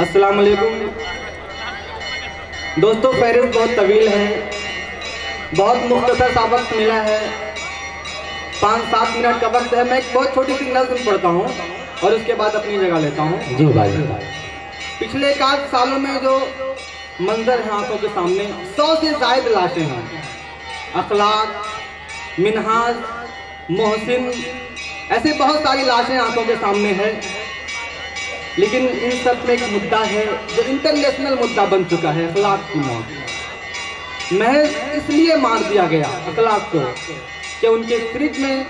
अस्सलाम वालेकुम दोस्तों। फहरिस्त बहुत तवील है, बहुत मुख्तसर सा वक्त मिला है, 5-7 मिनट का वक्त है। मैं एक बहुत छोटी सी नज़्म पढ़ता हूँ और उसके बाद अपनी जगह लेता हूँ। जी भाई। पिछले 1 सालों में जो मंजर है आंखों के सामने, 100 से ज़ायद लाशें हैं। अखलाक, मिनहाज, मोहसिन, ऐसे बहुत सारी लाशें आंखों के सामने है। लेकिन इन सब में एक मुद्दा है जो इंटरनेशनल मुद्दा बन चुका है, अखलाक की मौत। महज इसलिए मार दिया गया अखलाक को कि उनके फ्रिज में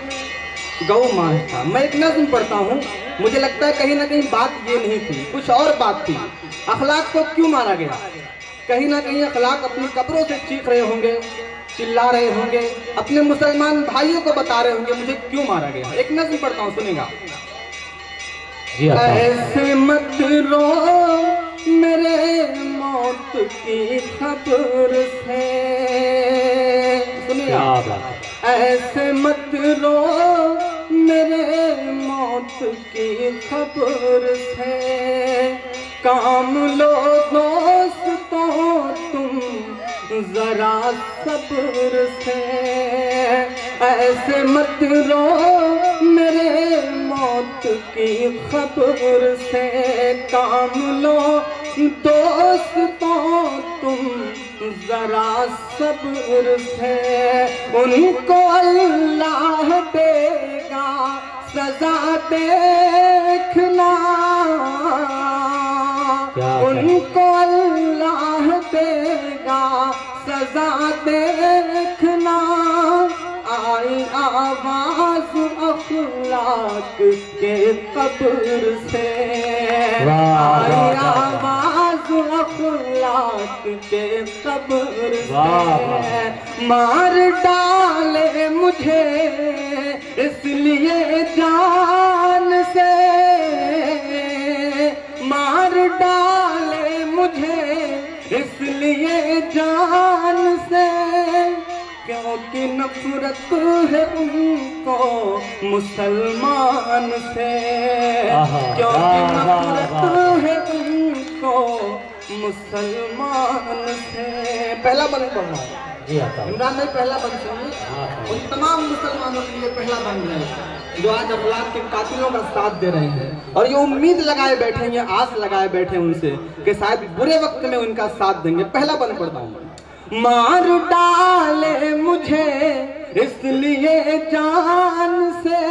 गौ मांस था। मैं एक नज़्म पढ़ता हूँ, मुझे लगता है कहीं ना कहीं बात ये नहीं थी, कुछ और बात थी। अखलाक को क्यों मारा गया? कहीं ना कहीं अखलाक अपनी कब्रों से चीख रहे होंगे, चिल्ला रहे होंगे, अपने मुसलमान भाइयों को बता रहे होंगे मुझे क्यों मारा गया। एक नज़्म पढ़ता हूँ, सुनेगा। ऐसे मत रो मेरे मौत की खबर से, सुनिए, ऐसे मत रो मेरे मौत की खबर से, काम लो दोस्तों तुम जरा सब्र से। ऐसे मत रो मेरे मौत की खबर से, काम लो दोस्तों तुम जरा सब्र से। उनको अल्लाह देगा सजा देखना, उनको अल्लाह देगा सजा देखना। आई आवाज अखलाक के कब्र से, आई आवाज अखलाक के कब्र से। मार डाले मुझे इसलिए जान से, मार डाले मुझे इसलिए जान से, क्योंकि नफरत है उनको मुसलमान से, क्योंकि नफरत है उनको मुसलमान से। पहला बंद पढ़ना है इमरान भाई, पहला बंद सुनिए। उन तमाम मुसलमानों के लिए पहला बंद है जो आज अखलाक के कातिलों का साथ दे रहे हैं और ये उम्मीद लगाए बैठे हैं, आस लगाए बैठे हैं उनसे कि शायद बुरे वक्त में उनका साथ देंगे। पहला बंद पढ़ता हूँ। मार डाले मुझे इसलिए जान से,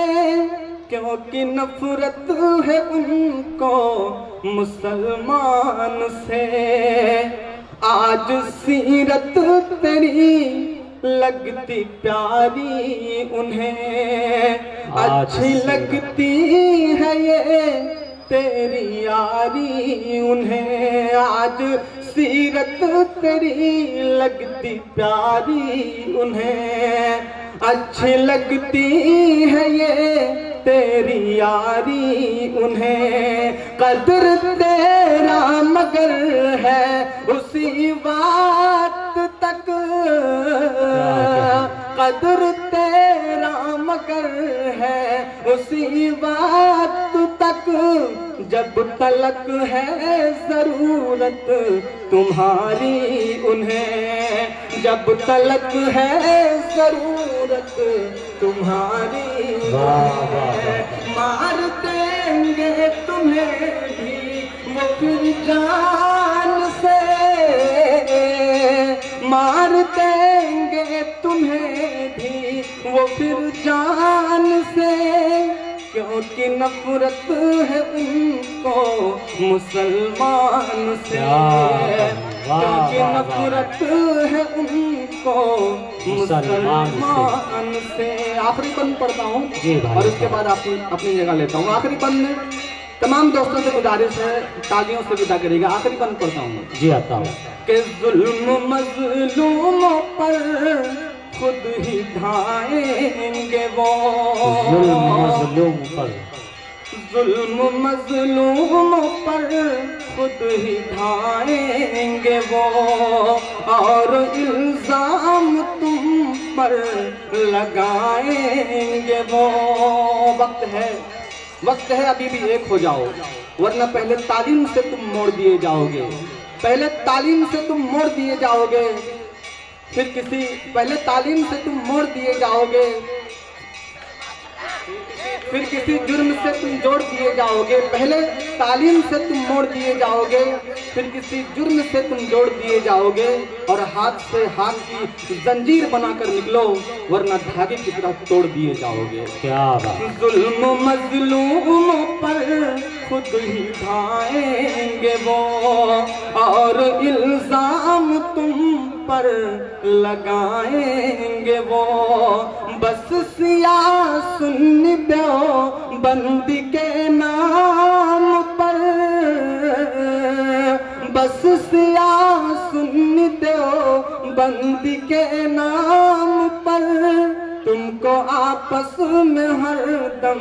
क्योंकि नफरत है उनको मुसलमान से। आज सीरत तेरी लगती प्यारी उन्हें, अच्छी लगती है ये तेरी यारी उन्हें। आज सीरत तेरी लगती प्यारी उन्हें, अच्छी लगती है ये तेरी यारी उन्हें। कदर तेरा मगर है उसी बात तक, कदर तेरा मगर है उसी बात तक, जब तलक है जरूरत तुम्हारी उन्हें, जब तलक है जरूरत तुम्हारी उन्हें। मार देंगे तुम्हें भी वो फिर जान से, मार देंगे तुम्हें भी वो फिर जान से, क्योंकि नफरत है उनको मुसलमान से, क्योंकि नफरत है उनको मुसलमान से। आखिरी बंद पढ़ता हूँ और उसके बाद अपनी जगह लेता हूँ। आखिरी बंद में तमाम दोस्तों से गुजारिश है, तालियों से विदा करेगा। आखिरी बंद पढ़ता हूँ। जी आता हूँ। कि जुल्म मजलूमों पर खुद ही ढाएंगे वो, जुल्म मजलूम पर, जुल्म मजलूमों पर खुद ही ढाएंगे वो, और इल्जाम तुम पर लगाएंगे वो। वक्त है वक्त है अभी भी एक हो जाओ, वरना पहले तालीम से तुम मोड़ दिए जाओगे। पहले तालीम से तुम मोड़ दिए जाओगे, पहले तालीम से तुम मोड़ दिए जाओगे, फिर किसी जुर्म से तुम जोड़ दिए जाओगे। पहले तालीम से तुम मोड़ दिए जाओगे, फिर किसी जुर्म से तुम जोड़ दिए जाओगे, और हाथ से हाथ की जंजीर बनाकर निकलो, वरना धागे की तरह तोड़ दिए जाओगे। क्या बात। जुल्म मजलूम पर खुद ही ढाएंगे वो, और इल्जाम तुम पर लगाएंगे वो। बस सिया सुन दो बंदी के नाम पर, बस सिया सुन दो बंदी के नाम पर, तुमको आपस में हरदम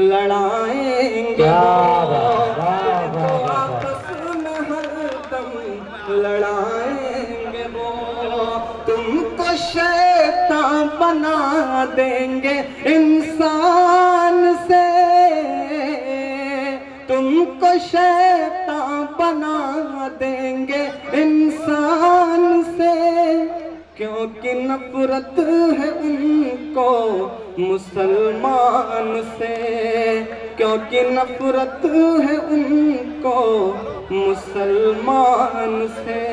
लड़ाएंगे, तुमको आपस में हरदम लड़ाएंगे वो। तुमको शैतान बना देंगे इंसान से, तुमको शैतान बना देंगे इंसान से, क्योंकि नफरत है उनको मुसलमान से, क्योंकि नफरत है उनको मुसलमान से।